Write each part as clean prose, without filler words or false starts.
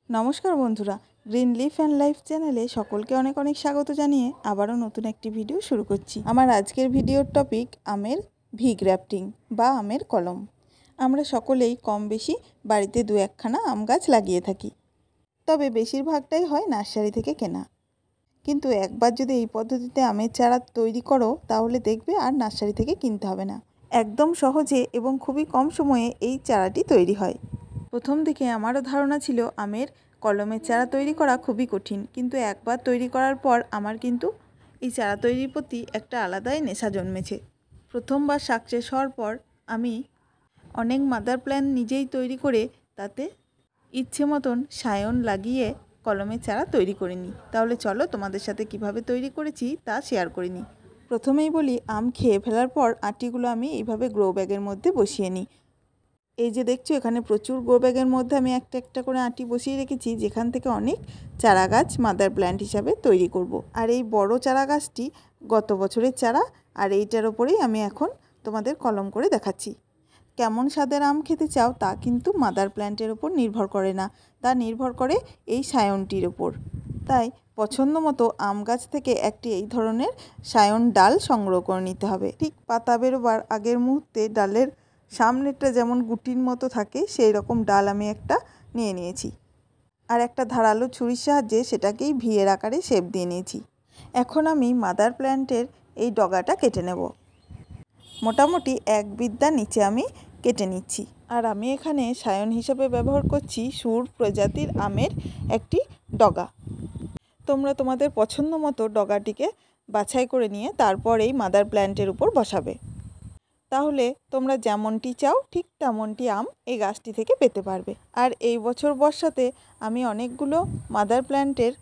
নমস্কার বন্ধুরা, green leaf and life চ্যানেলে সকলকে অনেক অনেক স্বাগত জানিয়ে আবারও নতুন একটি ভিডিও শুরু করছি। আমার আজকের ভিডিওর টপিক আমের ভি গ্রাফটিং বা আমের কলম। আমরা সকলেই কম বেশি বাড়িতে দু একখানা আম গাছ লাগিয়ে থাকি, তবে বেশিরভাগটাই হয় নার্সারি থেকে কেনা। কিন্তু একবার যদি এই পদ্ধতিতে আমের চারা তৈরি করো তাহলে দেখবে আর নার্সারি থেকে কিনতে হবে না। একদম সহজে এবং খুবই কম সময়ে এই চারাটি তৈরি হয়। প্রথম দিকে আমারও ধারণা ছিল আমের কলমের চারা তৈরি করা খুবই কঠিন, কিন্তু একবার তৈরি করার পর আমার কিন্তু এই চারা তৈরির প্রতি একটা আলাদাই নেশা জন্মেছে। প্রথমবার সাকসেস হওয়ার পর আমি অনেক মাদার প্ল্যান্ট নিজেই তৈরি করে তাতে ইচ্ছে মতন সায়ন লাগিয়ে কলমের চারা তৈরি করে নিই। তাহলে চলো তোমাদের সাথে কিভাবে তৈরি করেছি তা শেয়ার করে নিই। প্রথমেই বলি, আম খেয়ে ফেলার পর আটিগুলো আমি এইভাবে গ্রো ব্যাগের মধ্যে বসিয়ে নিই। এই যে দেখছো, এখানে প্রচুর গ্রো ব্যাগের মধ্যে আমি একটা একটা করে আঁটি বসিয়ে রেখেছি, যেখান থেকে অনেক চারা গাছ মাদার প্ল্যান্ট হিসাবে তৈরি করব। আর এই বড় চারা গাছটি গত বছরের চারা, আর এইটার ওপরেই আমি এখন তোমাদের কলম করে দেখাচ্ছি। কেমন স্বাদের আম খেতে চাও তা কিন্তু মাদার প্ল্যান্টের ওপর নির্ভর করে না, তা নির্ভর করে এই সায়নটির ওপর। তাই পছন্দ মতো আম গাছ থেকে একটি এই ধরনের সায়ন ডাল সংগ্রহ করে নিতে হবে। ঠিক পাতা বেরোবার আগের মুহূর্তে ডালের সামনেরটা যেমন গুটির মতো থাকে সেই রকম ডাল আমি একটা নিয়ে নিয়েছি, আর একটা ধারালো ছুরির সাহায্যে সেটাকেই ভিয়ের আকারে শেপ দিয়ে নিয়েছি। এখন আমি মাদার প্ল্যান্টের এই ডগাটা কেটে নেব। মোটামুটি 1 বিদ্যা নিচে আমি কেটে নিচ্ছি। আর আমি এখানে সায়ন হিসাবে ব্যবহার করছি সুর প্রজাতির আমের একটি ডগা। তোমরা তোমাদের পছন্দ মতো ডগাটিকে বাছাই করে নিয়ে তারপর এই মাদার প্ল্যান্টের উপর বসাবে। তাহলে তোমরা যেমনটি চাও ঠিক তেমনটি আম এই গাছটি থেকে পেতে পারবে। আর এই বছর বর্ষাতে আমি অনেকগুলো মাদার প্ল্যান্টের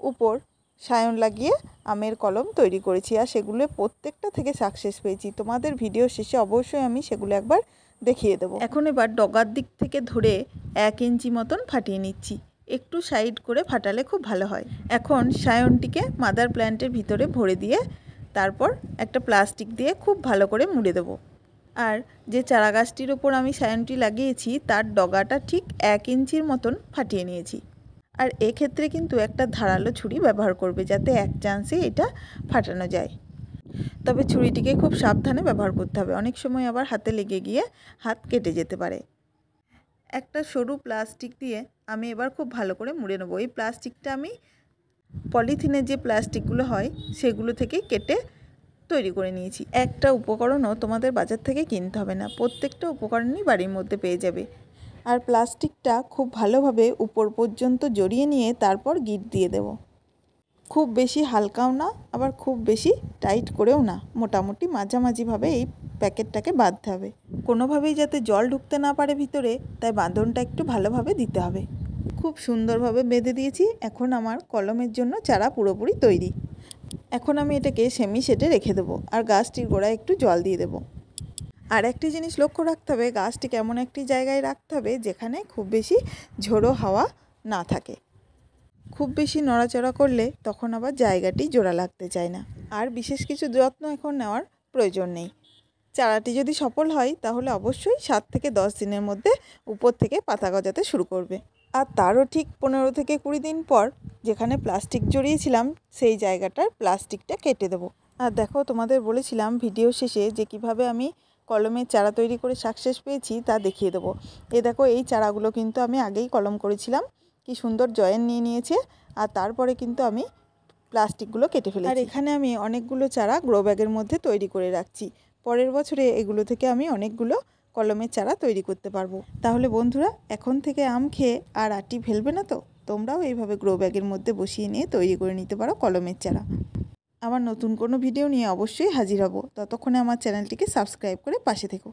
উপর সায়ন লাগিয়ে আমের কলম তৈরি করেছি, আর সেগুলো প্রত্যেকটা থেকে সাকসেস পেয়েছি। তোমাদের ভিডিও শেষে অবশ্যই আমি সেগুলো একবার দেখিয়ে দেবো। এখন এবার ডগার দিক থেকে ধরে 1 ইঞ্চি মতন ফাটিয়ে নিচ্ছি। একটু সাইড করে ফাটালে খুব ভালো হয়। এখন সায়নটিকে মাদার প্ল্যান্টের ভিতরে ভরে দিয়ে তারপর একটা প্লাস্টিক দিয়ে খুব ভালো করে মুড়ে দেবো। আর যে চারা গাছটির ওপর আমি সায়নটি লাগিয়েছি তার ডগাটা ঠিক 1 ইঞ্চির মতন ফাটিয়ে নিয়েছি। আর এক্ষেত্রে কিন্তু একটা ধারালো ছুরি ব্যবহার করবে, যাতে এক চান্সে এটা ফাটানো যায়। তবে ছুরিটিকে খুব সাবধানে ব্যবহার করতে হবে, অনেক সময় আবার হাতে লেগে গিয়ে হাত কেটে যেতে পারে। একটা সরু প্লাস্টিক দিয়ে আমি এবার খুব ভালো করে মুড়ে নেবো। এই প্লাস্টিকটা আমি পলিথিনের যে প্লাস্টিকগুলো হয় সেগুলো থেকে কেটে তৈরি করে নিয়েছি। একটা উপকরণও তোমাদের বাজার থেকে কিনতে হবে না, প্রত্যেকটা উপকরণই বাড়ির মধ্যে পেয়ে যাবে। আর প্লাস্টিকটা খুব ভালোভাবে উপর পর্যন্ত জড়িয়ে নিয়ে তারপর গিট দিয়ে দেব। খুব বেশি হালকাও না, আবার খুব বেশি টাইট করেও না, মোটামুটি মাঝামাঝিভাবে এই প্যাকেটটাকে বাঁধতে হবে। কোনোভাবেই যাতে জল ঢুকতে না পারে ভিতরে, তাই বাঁধনটা একটু ভালোভাবে দিতে হবে। খুব সুন্দরভাবে বেঁধে দিয়েছি। এখন আমার কলমের জন্য চারা পুরোপুরি তৈরি। এখন আমি এটাকে সেমি শেডে রেখে দেবো, আর গাছটির গোড়ায় একটু জল দিয়ে দেবো। আর একটি জিনিস লক্ষ্য রাখতে হবে, গাছটিকে এমন একটি জায়গায় রাখতে হবে যেখানে খুব বেশি ঝোড়ো হাওয়া না থাকে। খুব বেশি নড়াচড়া করলে তখন আবার জায়গাটি জোড়া লাগতে চায় না। আর বিশেষ কিছু যত্ন এখন নেওয়ার প্রয়োজন নেই। চারাটি যদি সফল হয় তাহলে অবশ্যই 7 থেকে 10 দিনের মধ্যে উপর থেকে পাতা গজাতে শুরু করবে। আর তারও ঠিক 15 থেকে 20 দিন পর যেখানে প্লাস্টিক জড়িয়েছিলাম সেই জায়গাটার প্লাস্টিকটা কেটে দেবো। আর দেখো, তোমাদের বলেছিলাম ভিডিও শেষে যে কিভাবে আমি কলমের চারা তৈরি করে সাকসেস পেয়েছি তা দেখিয়ে দেবো। দেখো, এই চারাগুলো কিন্তু আমি আগেই কলম করেছিলাম, কি সুন্দর জয়েন নিয়ে নিয়েছে। আর তারপরে কিন্তু আমি প্লাস্টিকগুলো কেটে ফেলেছি। আর এখানে আমি অনেকগুলো চারা গ্রো ব্যাগের মধ্যে তৈরি করে রাখছি। পরের বছরে এগুলো থেকে আমি অনেকগুলো কলমের চারা তৈরি করতে পারবো। তাহলে বন্ধুরা, এখন থেকে আম খেয়ে আর আটি ফেলবে না তো? তোমরাও এইভাবে গ্রো ব্যাগের মধ্যে বসিয়ে নিয়ে তৈরি করে নিতে পারো কলমের চারা। আমার নতুন কোনো ভিডিও নিয়ে অবশ্যই হাজির হব। ততক্ষণে আমার চ্যানেলটিকে সাবস্ক্রাইব করে পাশে থেকো।